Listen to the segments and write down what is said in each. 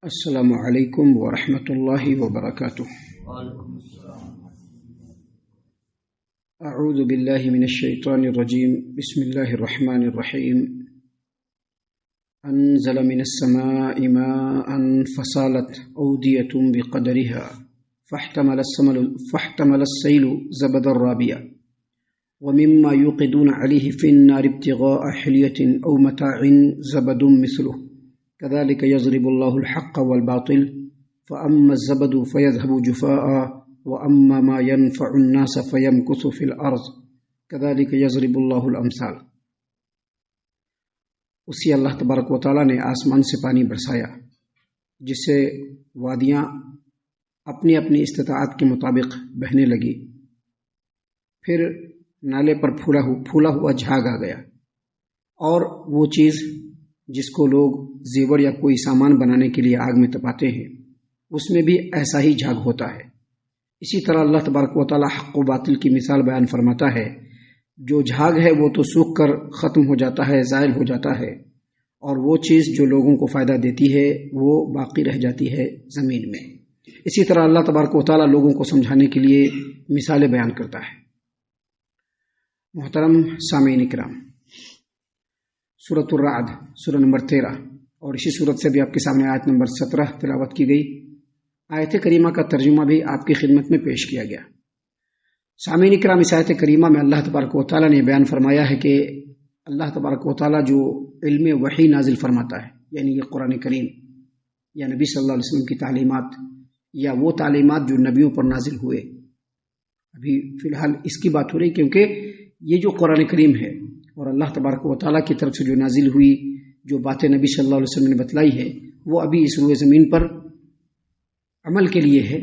السلام علیکم ورحمۃ اللہ وبرکاتہ۔ اعوذ باللہ من الشیطان الرجیم، بسم اللہ الرحمن الرحیم۔ انزل من السماء ماء فصالت اودیة بقدرها فاحتمل السیل زبدا رابیا ومما يوقدون عليه في النار ابتغاء حلیة او متاع زبد مثله كذلك يضرب الله الحق والباطل فأما الزبد فيذهب جفاء وأما ما ينفع الناس فيمكث في الأرض كذلك يضرب الله الأمثال۔ اسی اللہ تبارک و تعالیٰ نے آسمان سے پانی برسایا جس سے وادیاں اپنی اپنی استطاعت کے مطابق بہنے لگی، پھر نالے پر پھولا ہوا جھاگ آ گیا، اور وہ چیز جس کو لوگ زیور یا کوئی سامان بنانے کے لیے آگ میں تپاتے ہیں اس میں بھی ایسا ہی جھاگ ہوتا ہے۔ اسی طرح اللہ تبارک و تعالیٰ حق و باطل کی مثال بیان فرماتا ہے۔ جو جھاگ ہے وہ تو سوکھ کر ختم ہو جاتا ہے، زائل ہو جاتا ہے، اور وہ چیز جو لوگوں کو فائدہ دیتی ہے وہ باقی رہ جاتی ہے زمین میں۔ اسی طرح اللہ تبارک و تعالیٰ لوگوں کو سمجھانے کے لیے مثالیں بیان کرتا ہے۔ محترم سامعین کرام، سورۃ الرعد سورہ نمبر 13 اور اسی سورت سے بھی آپ کے سامنے آیت نمبر 17 تلاوت کی گئی۔ آیت کریمہ کا ترجمہ بھی آپ کی خدمت میں پیش کیا گیا۔ سامعین کرام، اس آیت کریمہ میں اللہ تبارک و تعالیٰ نے بیان فرمایا ہے کہ اللہ تبارک و تعالیٰ جو علم وحی نازل فرماتا ہے، یعنی یہ قرآن کریم یا نبی صلی اللہ علیہ وسلم کی تعلیمات یا وہ تعلیمات جو نبیوں پر نازل ہوئے، ابھی فی الحال اس کی بات ہو رہی کیونکہ یہ جو قرآن کریم ہے اور اللہ تبارک و تعالیٰ کی طرف سے جو نازل ہوئی جو باتیں نبی صلی اللہ علیہ وسلم نے بتلائی ہے وہ ابھی اس روئے زمین پر عمل کے لیے ہے،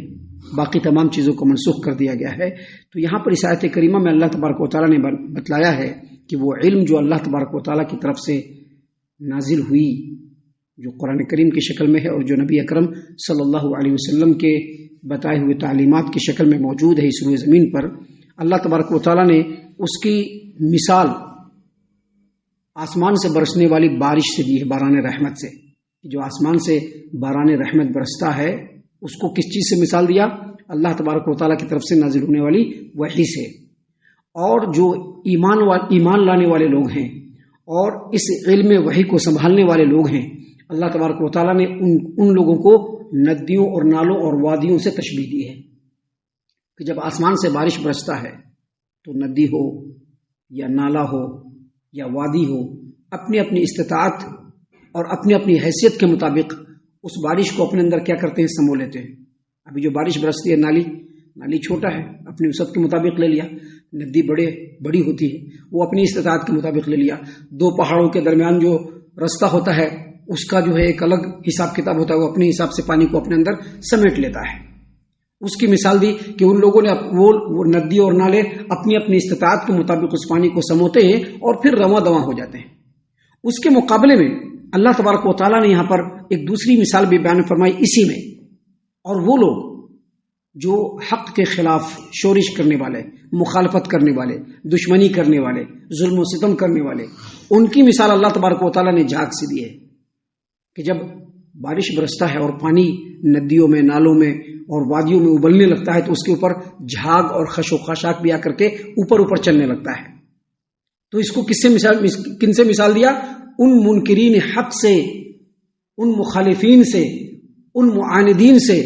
باقی تمام چیزوں کو منسوخ کر دیا گیا ہے۔ تو یہاں پر اس آیت کریمہ میں اللہ تبارک و تعالیٰ نے بتلایا ہے کہ وہ علم جو اللہ تبارک و تعالیٰ کی طرف سے نازل ہوئی جو قرآن کریم کی شکل میں ہے اور جو نبی اکرم صلی اللہ علیہ وسلم کے بتائے ہوئے تعلیمات کی شکل میں موجود ہے اس روئے زمین پر، اللہ تبارک و تعالیٰ نے اس کی مثال آسمان سے برسنے والی بارش سے دی ہے، باران رحمت سے۔ جو آسمان سے باران رحمت برستا ہے اس کو کس چیز سے مثال دیا؟ اللہ تبارک و تعالیٰ کی طرف سے نازل ہونے والی وحی سے۔ اور جو ایمان لانے والے لوگ ہیں اور اس علم وحی کو سنبھالنے والے لوگ ہیں، اللہ تبارک و تعالیٰ نے ان لوگوں کو ندیوں اور نالوں اور وادیوں سے تشبیہ دی ہے کہ جب آسمان سے بارش برستا ہے تو ندی ہو یا نالا ہو یا وادی ہو، اپنی اپنی استطاعت اور اپنی اپنی حیثیت کے مطابق اس بارش کو اپنے اندر کیا کرتے ہیں، سمو لیتے ہیں۔ ابھی جو بارش برستی ہے، نالی چھوٹا ہے، اپنی وسعت کے مطابق لے لیا، ندی بڑی ہوتی ہے، وہ اپنی استطاعت کے مطابق لے لیا۔ دو پہاڑوں کے درمیان جو رستہ ہوتا ہے اس کا جو ہے ایک الگ حساب کتاب ہوتا ہے، وہ اپنے حساب سے پانی کو اپنے اندر سمیٹ لیتا ہے۔ اس کی مثال دی کہ ان لوگوں نے وہ ندی اور نالے اپنی اپنی استطاعت کے مطابق اس پانی کو سموتے ہیں اور پھر رواں دواں ہو جاتے ہیں۔ اس کے مقابلے میں اللہ تبارک و تعالیٰ نے یہاں پر ایک دوسری مثال بھی بیان فرمائی اسی میں، اور وہ لوگ جو حق کے خلاف شورش کرنے والے، مخالفت کرنے والے، دشمنی کرنے والے، ظلم و ستم کرنے والے، ان کی مثال اللہ تبارک و تعالیٰ نے جھاگ سے دی ہے کہ جب بارش برستا ہے اور پانی ندیوں میں، نالوں میں اور وادیوں میں ابلنے لگتا ہے تو اس کے اوپر جھاگ اور خش و خاشاک بھی آ کر کے اوپر چلنے لگتا ہے۔ تو اس کو کن سے مثال دیا؟ ان منکرین حق سے، ان مخالفین سے، ان معاندین سے،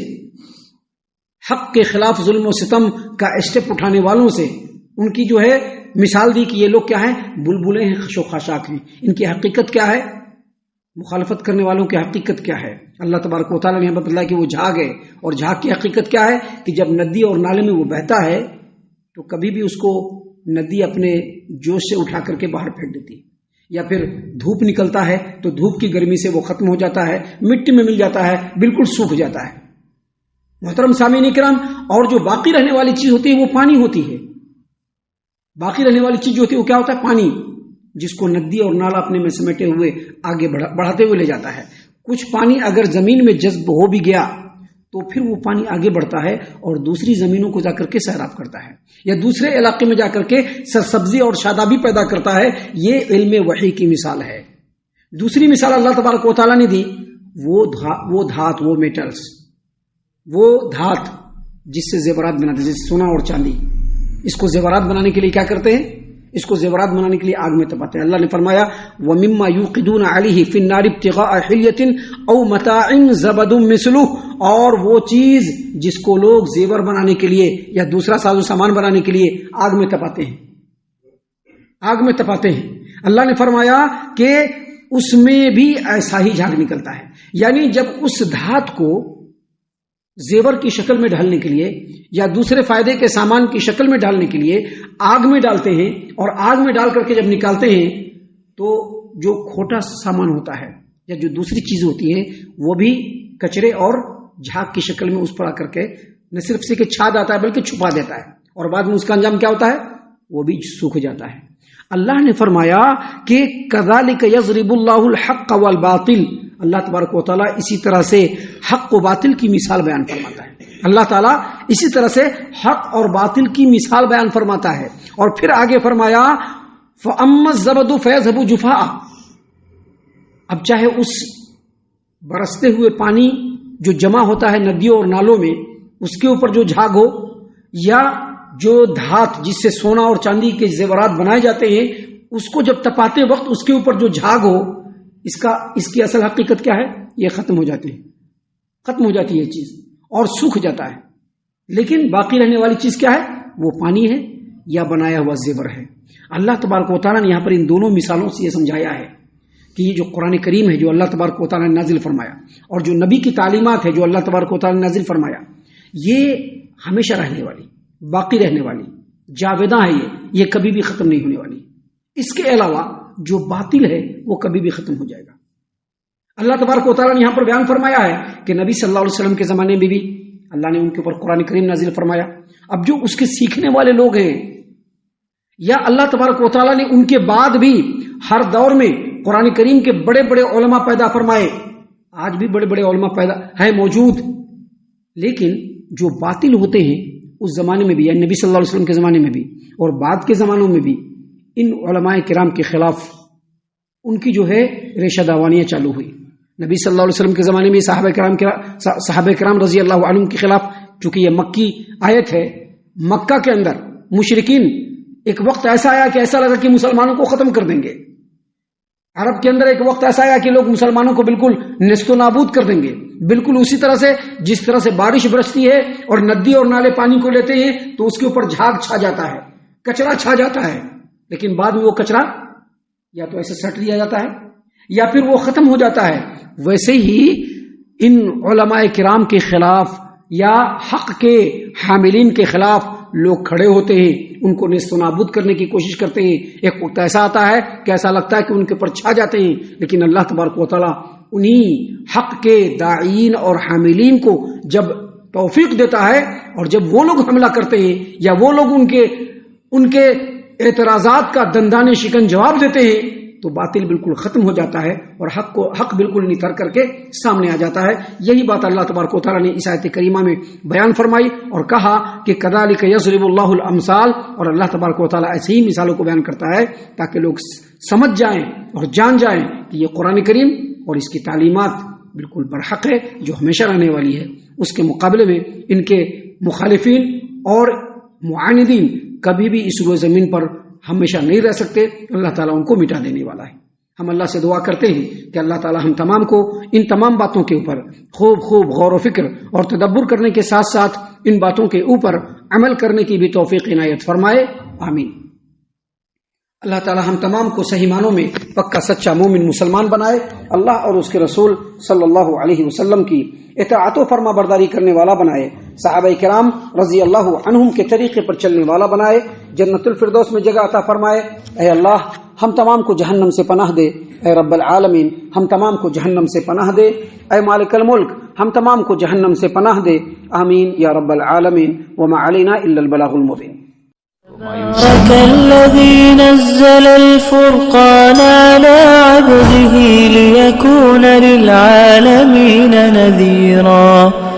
حق کے خلاف ظلم و ستم کا اسٹیپ اٹھانے والوں سے، ان کی جو ہے مثال دی کہ یہ لوگ کیا ہیں، بلبلیں ہیں، خش و خاشاک ہیں۔ ان کی حقیقت کیا ہے؟ مخالفت کرنے والوں کی حقیقت کیا ہے؟ اللہ تبارک و تعالیٰ نے بتلایا کہ وہ جھاگ ہے، اور جھاگ کی حقیقت کیا ہے کہ جب ندی اور نالے میں وہ بہتا ہے تو کبھی بھی اس کو ندی اپنے جوش سے اٹھا کر کے باہر پھینک دیتی، یا پھر دھوپ نکلتا ہے تو دھوپ کی گرمی سے وہ ختم ہو جاتا ہے، مٹی میں مل جاتا ہے، بالکل سوکھ جاتا ہے۔ محترم سامعین کرام، اور جو باقی رہنے والی چیز ہوتی ہے وہ پانی ہوتی ہے۔ باقی رہنے والی چیز جو ہوتی ہے وہ کیا ہوتا ہے؟ پانی، جس کو ندی اور نالا اپنے میں سمیٹے ہوئے آگے بڑھاتے ہوئے لے جاتا ہے۔ کچھ پانی اگر زمین میں جذب ہو بھی گیا تو پھر وہ پانی آگے بڑھتا ہے اور دوسری زمینوں کو جا کر کے سیراب کرتا ہے، یا دوسرے علاقے میں جا کر کے سرسبزی اور شادابی پیدا کرتا ہے۔ یہ علم وحی کی مثال ہے۔ دوسری مثال اللہ تبارک و تعالیٰ نے دی وہ دھات، وہ میٹلز، وہ دھات جس سے زیورات بناتے ہیں، جیسے سونا اور چاندی، اس کو زیورات بنانے کے لیے کیا کرتے ہیں؟ اس کو زیورات بنانے کے لیے آگ میں تپاتے ہیں. اللہ نے فرمایا وَمِمَّا يُوقِدُونَ عَلَيْهِ فِي النَّارِ ابْتِغَاءَ حِلْيَةٍ أَوْ مَتَاعٍ زَبَدٌ مِثْلُهُ، اور وہ چیز جس کو لوگ زیور بنانے کے لیے یا دوسرا ساز و سامان بنانے کے لیے آگ میں تپاتے ہیں، آگ میں تپاتے ہیں. اللہ نے فرمایا کہ اس میں بھی ایسا ہی جھاگ نکلتا ہے. یعنی جب اس دھات کو زیور کی شکل میں ڈالنے کے لیے یا دوسرے فائدے کے سامان کی شکل میں ڈالنے کے لیے آگ میں ڈالتے ہیں، اور آگ میں ڈال کر کے جب نکالتے ہیں تو جو کھوٹا سامان ہوتا ہے یا جو دوسری چیزیں ہوتی ہیں وہ بھی کچرے اور جھاگ کی شکل میں اس پر آ کر کے نہ صرف سے کہ چھا جاتا ہے بلکہ چھپا دیتا ہے، اور بعد میں اس کا انجام کیا ہوتا ہے؟ وہ بھی سوکھ جاتا ہے. اللہ نے فرمایا کہ کذالک یضرب اللہ الحق والباطل، اللہ تبارک و تعالیٰ اسی طرح سے حق و باطل کی مثال بیان فرماتا ہے. اللہ تعالیٰ اسی طرح سے حق اور باطل کی مثال بیان فرماتا ہے. اور پھر آگے فرمایا فَأَمَّا الزَّبَدُ فَيَذْهَبُ جُفَاءً، اب چاہے اس برستے ہوئے پانی جو جمع ہوتا ہے ندیوں اور نالوں میں اس کے اوپر جو جھاگ ہو، یا جو دھات جس سے سونا اور چاندی کے زیورات بنائے جاتے ہیں اس کو جب تپاتے وقت اس کے اوپر جو جھاگ ہو، اس کی اصل حقیقت کیا ہے؟ یہ ختم ہو جاتی ہے، ختم ہو جاتی ہے چیز اور سوکھ جاتا ہے. لیکن باقی رہنے والی چیز کیا ہے؟ وہ پانی ہے یا بنایا ہوا زیور ہے. اللہ تبارک و تعالیٰ نے یہاں پر ان دونوں مثالوں سے یہ سمجھایا ہے کہ یہ جو قرآن کریم ہے جو اللہ تبارک و تعالیٰ نے نازل فرمایا، اور جو نبی کی تعلیمات ہے جو اللہ تبارک و تعالیٰ نے نازل فرمایا، یہ ہمیشہ رہنے والی، باقی رہنے والی، جاویداں ہے. یہ کبھی بھی ختم نہیں ہونے والی. اس کے علاوہ جو باطل ہے وہ کبھی بھی ختم ہو جائے گا. اللہ تبارک و تعالیٰ نے یہاں پر بیان فرمایا ہے کہ نبی صلی اللہ علیہ وسلم کے زمانے میں بھی اللہ نے ان کے اوپر قرآن کریم نازل فرمایا. اب جو اس کے سیکھنے والے لوگ ہیں، یا اللہ تبارک و تعالیٰ نے ان کے بعد بھی ہر دور میں قرآن کریم کے بڑے بڑے علماء پیدا فرمائے، آج بھی بڑے بڑے علماء پیدا ہیں موجود، لیکن جو باطل ہوتے ہیں اس زمانے میں بھی، یعنی نبی صلی اللہ علیہ وسلم کے زمانے میں بھی اور بعد کے زمانوں میں بھی، ان علماء کرام کے خلاف ان کی جو ہے ریشہ داوانیاں چالو ہوئی. نبی صلی اللہ علیہ وسلم کے زمانے میں صحابہ کرام رضی اللہ عنہم کے خلاف، چونکہ یہ مکی آیت ہے، مکہ کے اندر مشرکین ایک وقت ایسا آیا کہ ایسا لگا کہ مسلمانوں کو ختم کر دیں گے. عرب کے اندر ایک وقت ایسا آیا کہ لوگ مسلمانوں کو بالکل نیست و نابود کر دیں گے. بالکل اسی طرح سے جس طرح سے بارش برستی ہے اور ندی اور نالے پانی کو لیتے ہیں تو اس کے اوپر جھاگ چھا جاتا ہے، کچرا چھا جاتا ہے، لیکن بعد میں وہ کچرا یا تو ایسے سٹ لیا جاتا ہے یا پھر وہ ختم ہو جاتا ہے. ویسے ہی ان علماء کرام کے خلاف یا حق کے حاملین کے خلاف لوگ کھڑے ہوتے ہیں، ان کو نیست و نابود کرنے کی کوشش کرتے ہیں. ایک وقت ایسا آتا ہے کہ ایسا لگتا ہے کہ ان کے اوپر چھا جاتے ہیں، لیکن اللہ تبارک و تعالیٰ انہی حق کے داعین اور حاملین کو جب توفیق دیتا ہے اور جب وہ لوگ حملہ کرتے ہیں یا وہ لوگ ان کے اعتراضات کا دندانے شکن جواب دیتے ہیں تو باطل بالکل ختم ہو جاتا ہے اور حق بالکل نتھر کر کے سامنے آ جاتا ہے. یہی بات اللہ تبارک و تعالیٰ نے اس آیت کریمہ میں بیان فرمائی اور کہا کہ کذالک یضرب اللہ الامثال، اور اللہ تبارک و تعالیٰ ایسی ہی مثالوں کو بیان کرتا ہے تاکہ لوگ سمجھ جائیں اور جان جائیں کہ یہ قرآن کریم اور اس کی تعلیمات بالکل برحق ہے جو ہمیشہ رہنے والی ہے. اس کے مقابلے میں ان کے مخالفین اور معاندین کبھی بھی اس روئے زمین پر ہمیشہ نہیں رہ سکتے. اللہ تعالیٰ ان کو مٹا دینے والا ہے. ہم اللہ سے دعا کرتے ہیں کہ اللہ تعالیٰ ہم تمام کو ان تمام باتوں کے اوپر خوب غور و فکر اور تدبر کرنے کے ساتھ ساتھ ان باتوں کے اوپر عمل کرنے کی بھی توفیق عنایت فرمائے. آمین. اللہ تعالیٰ ہم تمام کو صحیح معنوں میں پکا سچا مومن مسلمان بنائے. اللہ اور اس کے رسول صلی اللہ علیہ وسلم کی اطاعت و فرما برداری کرنے والا بنائے. صحابہ کرام رضی اللہ عنہم کے طریقے پر چلنے والا بنائے. جنت الفردوس میں جگہ عطا فرمائے. اے اللہ ہم تمام کو جہنم سے پناہ دے. اے رب العالمین ہم تمام کو جہنم سے پناہ دے. اے مالک الملک ہم تمام کو جہنم سے پناہ دے. آمین یا رب العالمین. وما علینا الا البلاغ المبین. تبارك الذي نزل الفرقان على عبده ليكون للعالمين نذيرا.